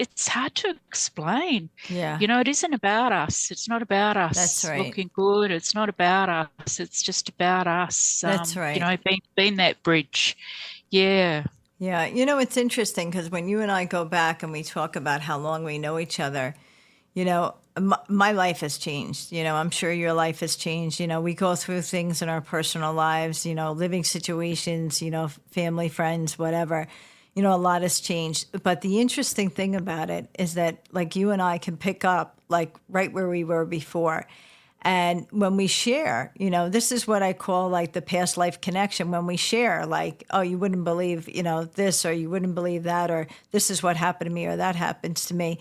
It's hard to explain. Yeah. It isn't about us. It's not about us. That's right. Looking good. It's not about us. It's just about us. That's right. Being that bridge. Yeah. Yeah. It's interesting because when you and I go back and we talk about how long we know each other, my life has changed. I'm sure your life has changed. We go through things in our personal lives, living situations, family, friends, whatever. A lot has changed. But the interesting thing about it is that, like, you and I can pick up, like, right where we were before. And when we share, this is what I call, like, the past life connection. When we share, like, oh, you wouldn't believe, this, or you wouldn't believe that, or this is what happened to me, or that happens to me.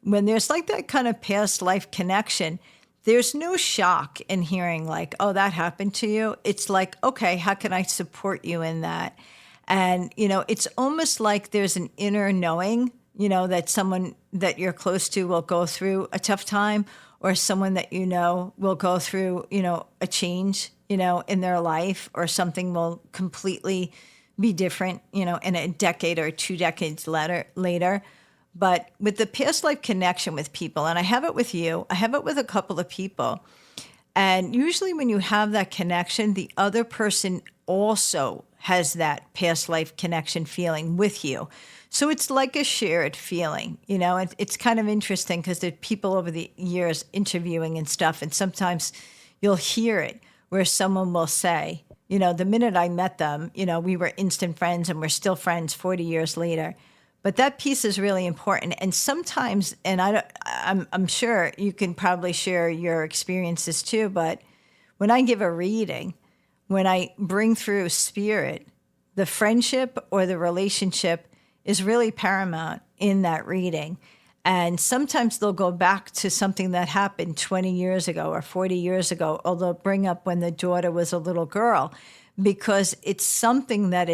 When there's, like, that kind of past life connection, there's no shock in hearing, like, oh, that happened to you. It's like, okay, how can I support you in that? And, it's almost like there's an inner knowing, that someone that you're close to will go through a tough time, or someone that will go through, a change, in their life, or something will completely be different, in a decade or 2 decades later. But with the past life connection with people, and I have it with you, I have it with a couple of people. And usually when you have that connection, the other person also has that past life connection feeling with you. So it's like a shared feeling, It's kind of interesting because there are people over the years interviewing and stuff, and sometimes you'll hear it where someone will say, the minute I met them, we were instant friends and we're still friends 40 years later. But that piece is really important. And sometimes, and I'm sure you can probably share your experiences too, but when I give a reading, when I bring through spirit, the friendship or the relationship is really paramount in that reading. And sometimes they'll go back to something that happened 20 years ago or 40 years ago, or they'll bring up when the daughter was a little girl, because it's something that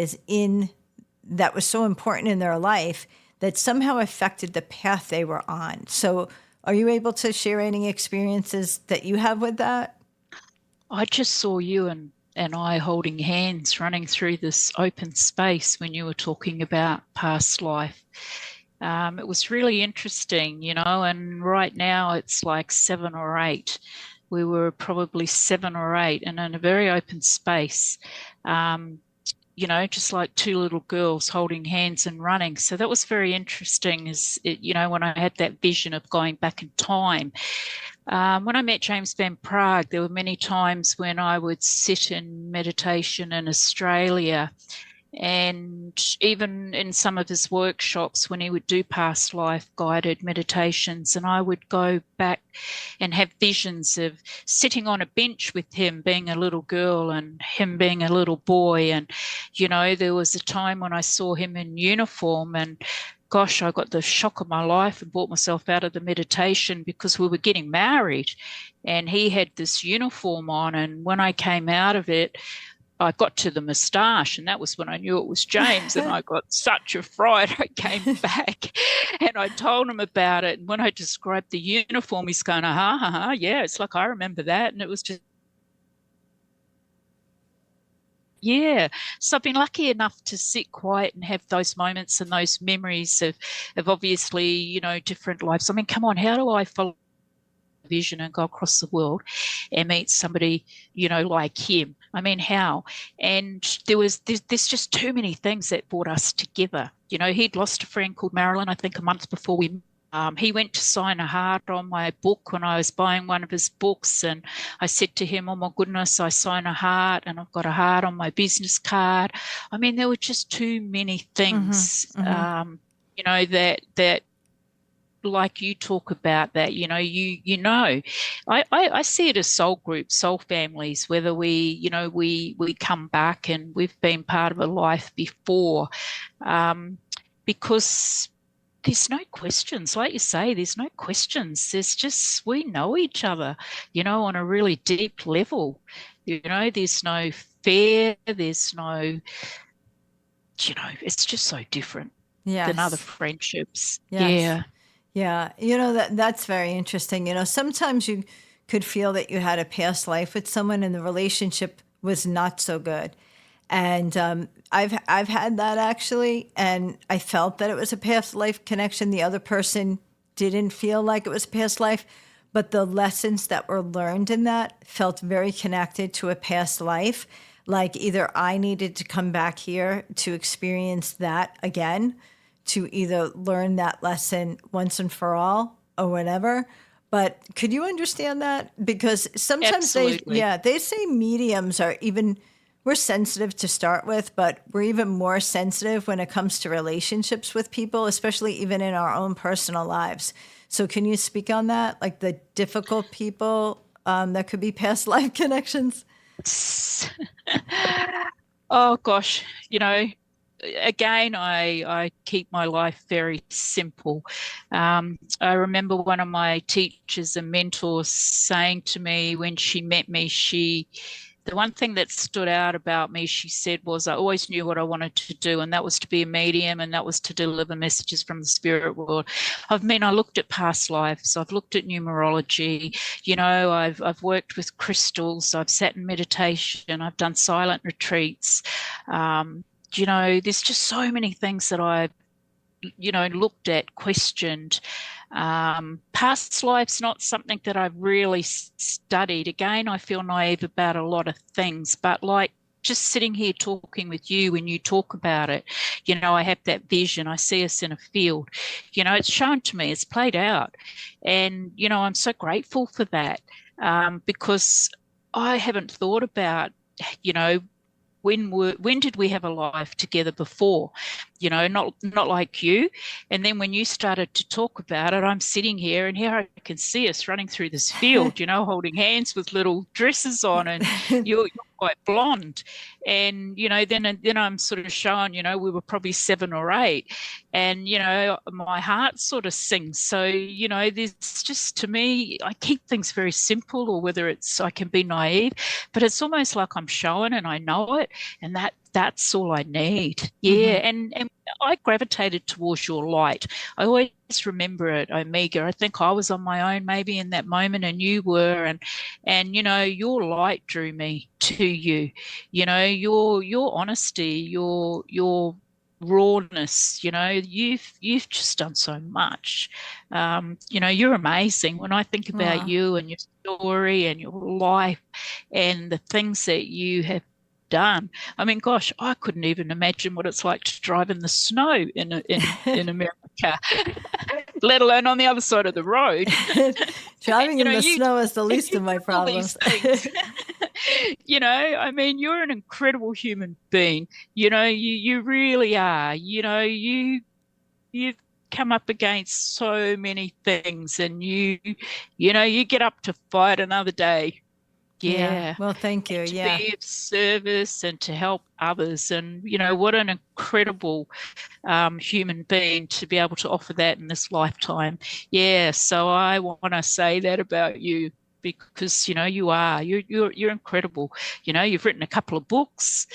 was so important in their life that somehow affected the path they were on. So are you able to share any experiences that you have with that? I just saw you and I holding hands running through this open space when you were talking about past life. It was really interesting, and right now it's like 7 or 8. We were probably 7 or 8 and in a very open space, just like 2 little girls holding hands and running. So that was very interesting, when I had that vision of going back in time. When I met James Van Praagh, there were many times when I would sit in meditation in Australia, and even in some of his workshops when he would do past life guided meditations, and I would go back and have visions of sitting on a bench with him being a little girl and him being a little boy. And, there was a time when I saw him in uniform, and gosh, I got the shock of my life and brought myself out of the meditation because we were getting married and he had this uniform on. And when I came out of it, I got to the moustache, and that was when I knew it was James. And I got such a fright. I came back and I told him about it. And when I described the uniform, he's going, yeah, it's like I remember that. And it was just, yeah. So I've been lucky enough to sit quiet and have those moments and those memories of obviously, different lives. I mean, come on, how do I follow vision and go across the world and meet somebody, like him? I mean, how? And there's just too many things that brought us together. He'd lost a friend called Marilyn, I think a month before we He went to sign a heart on my book when I was buying one of his books, and I said to him, "Oh my goodness, I sign a heart, and I've got a heart on my business card." I mean, there were just too many things, that like you talk about that, I see it as soul groups, soul families, whether we come back and we've been part of a life before, because there's no questions. Like you say, there's no questions. There's just, we know each other, on a really deep level. There's no fear. There's no, it's just so different than other friendships. Yes. Yeah. That's very interesting. Sometimes you could feel that you had a past life with someone and the relationship was not so good. And I've had that actually, and I felt that it was a past life connection. The other person didn't feel like it was a past life, but the lessons that were learned in that felt very connected to a past life. Like either I needed to come back here to experience that again, to either learn that lesson once and for all or whatever. But could you understand that? Because sometimes they say mediums are even, we're sensitive to start with, but we're even more sensitive when it comes to relationships with people, especially even in our own personal lives. So can you speak on that? Like the difficult people that could be past life connections? Oh gosh, again, I keep my life very simple. I remember one of my teachers and mentors saying to me when she met me, the one thing that stood out about me, she said, was I always knew what I wanted to do, and that was to be a medium, and that was to deliver messages from the spirit world. I looked at past lives. I've looked at numerology. I've worked with crystals. I've sat in meditation. I've done silent retreats. There's just so many things that I've, looked at, questioned. Past life's not something that I've really studied. Again, I feel naive about a lot of things, but like just sitting here talking with you when you talk about it, I have that vision. I see us in a field. It's shown to me, it's played out. And, I'm so grateful for that, because I haven't thought about, when did we have a life together before? Not like you. And then when you started to talk about it, I'm sitting here, and here I can see us running through this field, holding hands with little dresses on, and you're quite blonde. And, then I'm sort of showing, we were probably 7 or 8, and, my heart sort of sings. So, there's just, to me, I keep things very simple, or whether it's, I can be naive, but it's almost like I'm showing and I know it, and that's all I need. Yeah. And I gravitated towards your light. I always remember it, Omega. I think I was on my own maybe in that moment, and you were, and your light drew me to you. Your honesty, your rawness, you've just done so much. You're amazing. When I think about you and your story and your life and the things that you have done. Gosh, I couldn't even imagine what it's like to drive in the snow in America, let alone on the other side of the road. Driving in the snow is the least of my problems. You're an incredible human being. You really are. You've come up against so many things, and you get up to fight another day. Yeah. Well, thank you. To be of service and to help others. And, what an incredible human being to be able to offer that in this lifetime. Yeah. So I want to say that about you, because, you are. You're incredible. You've written a couple of books.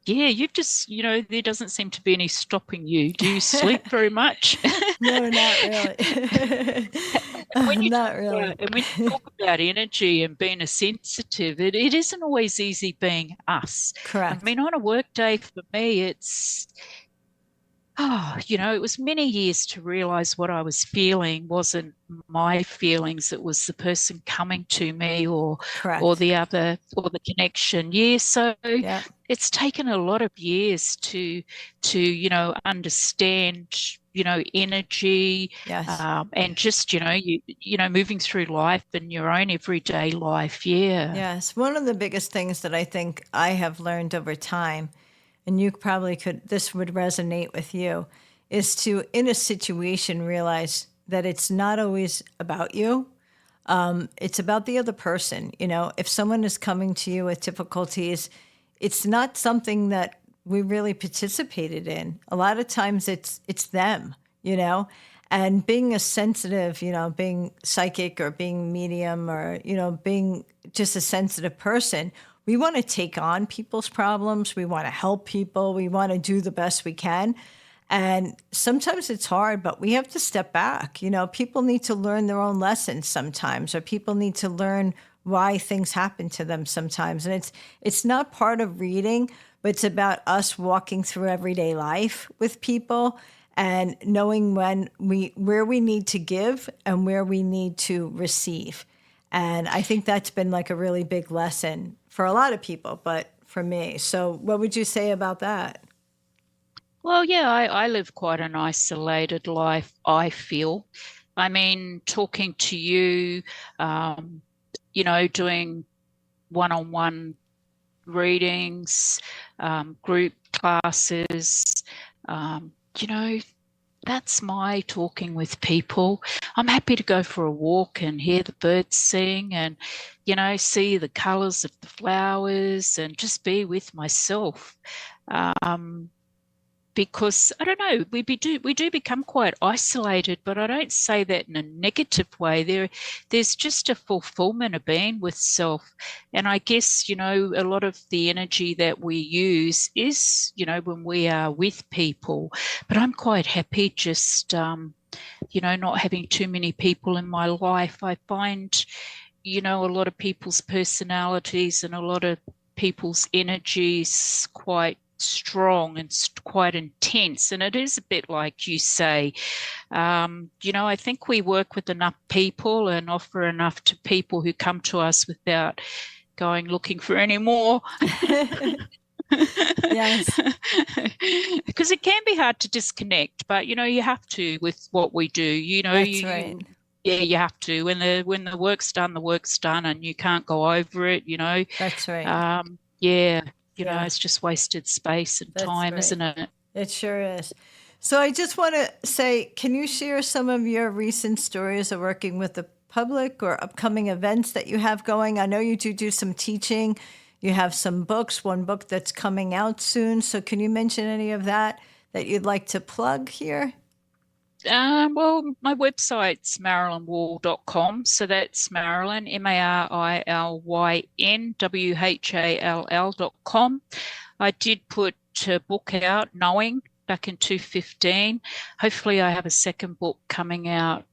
You've just, there doesn't seem to be any stopping you. Do you sleep very much? No, not really. And when you talk about energy and being a sensitive, it isn't always easy being us. Correct. On a work day for me, it's, it was many years to realize what I was feeling wasn't my feelings. It was the person coming to me, or the other, or the connection. Yeah. So it's taken a lot of years to understand energy, Yes. and just, moving through life and your own everyday life. Yeah. Yes. One of the biggest things that I think I have learned over time, and you probably could, this would resonate with you, is to, in a situation, realize that it's not always about you. It's about the other person. If someone is coming to you with difficulties, it's not something that we really participated in. A lot of times it's them, and being a sensitive, being psychic or being medium or, being just a sensitive person, we want to take on people's problems. We want to help people. We want to do the best we can. And sometimes it's hard, but we have to step back. People need to learn their own lessons sometimes, or people need to learn why things happen to them sometimes. And it's not part of reading, but it's about us walking through everyday life with people and knowing where we need to give and where we need to receive. And I think that's been like a really big lesson for a lot of people, but for me. So what would you say about that? Well, yeah, I live quite an isolated life, I feel. I mean, talking to you, doing one-on-one readings, group classes, um, you know, that's my talking with people. I'm happy to go for a walk and hear the birds sing and, see the colours of the flowers and just be with myself. Because I don't know, we do become quite isolated, but I don't say that in a negative way. There's just a fulfillment of being with self, and I guess a lot of the energy that we use is when we are with people. But I'm quite happy just not having too many people in my life. I find a lot of people's personalities and a lot of people's energies quite strong and quite intense, and it is a bit like you say. I think we work with enough people and offer enough to people who come to us without going looking for any more. Yes. Because it can be hard to disconnect, but you have to with what we do. That's right. Yeah, you have to. When the work's done, the work's done, and you can't go over it. That's right. Yeah. Yeah. It's just wasted space and That's time, right. isn't it? It sure is. So I just want to say, can you share some of your recent stories of working with the public or upcoming events that you have going? I know you do some teaching. You have some books, one book that's coming out soon. So can you mention any of that you'd like to plug here? Well, my website's marilynwhall.com. So that's Marilyn, MarilynWhall.com. I did put a book out, Knowing, back in 2015. Hopefully I have a second book coming out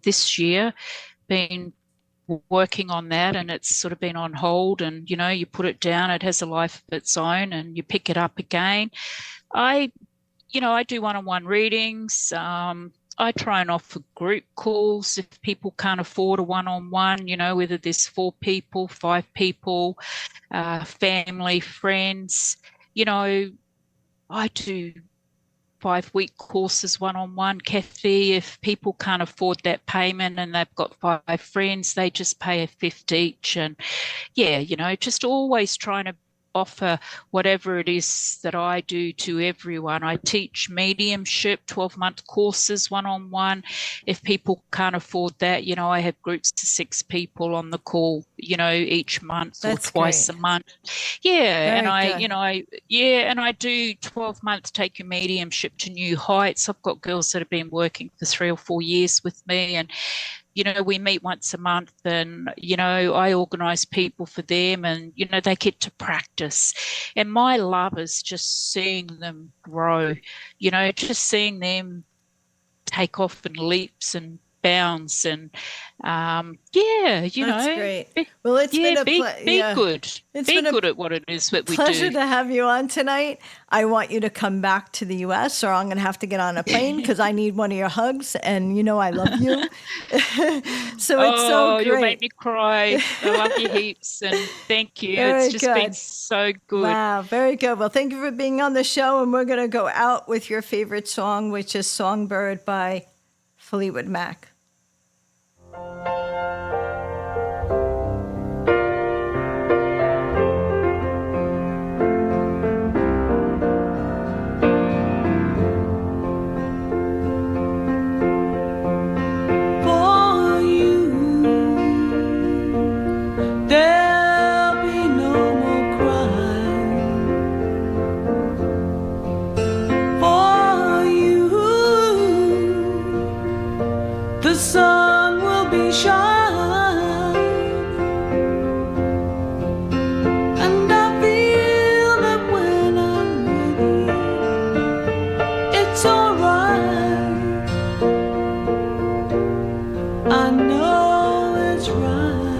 this year. Been working on that, and it's sort of been on hold, and you put it down, it has a life of its own, and you pick it up again. I do one-on-one readings. I try and offer group calls if people can't afford a one-on-one, whether there's 4 people, 5 people, family, friends. I do 5-week courses one-on-one, Kathy. If people can't afford that payment and they've got 5 friends, they just pay a fifth each. And yeah, just always trying to offer whatever it is that I do to everyone. I teach mediumship, 12-month courses one-on-one. If people can't afford that, I have groups of 6 people on the call, each month. That's or twice great. a month. Yeah. Very and good. and I do 12 months Take Your Mediumship to New Heights. I've got girls that have been working for 3 or 4 years with me, and we meet once a month, and, I organise people for them, and, they get to practice. And my love is just seeing them grow, just seeing them take off in leaps and bounds. And yeah, you That's know, great. Well, it's been a be good. It's be been a good at what it is that we pleasure do. to have you on tonight. I want you to come back to the U.S. or I'm going to have to get on a plane because I need one of your hugs, and you know I love you. So it's so great. You'll make me cry. I love you heaps, and thank you. Very it's just been good. so good. Wow, very good. Well, thank you for being on the show, and we're going to go out with your favorite song, which is Songbird by Fleetwood Mac. The sun will be shining, and I feel that when I'm ready, it's alright. I know it's right.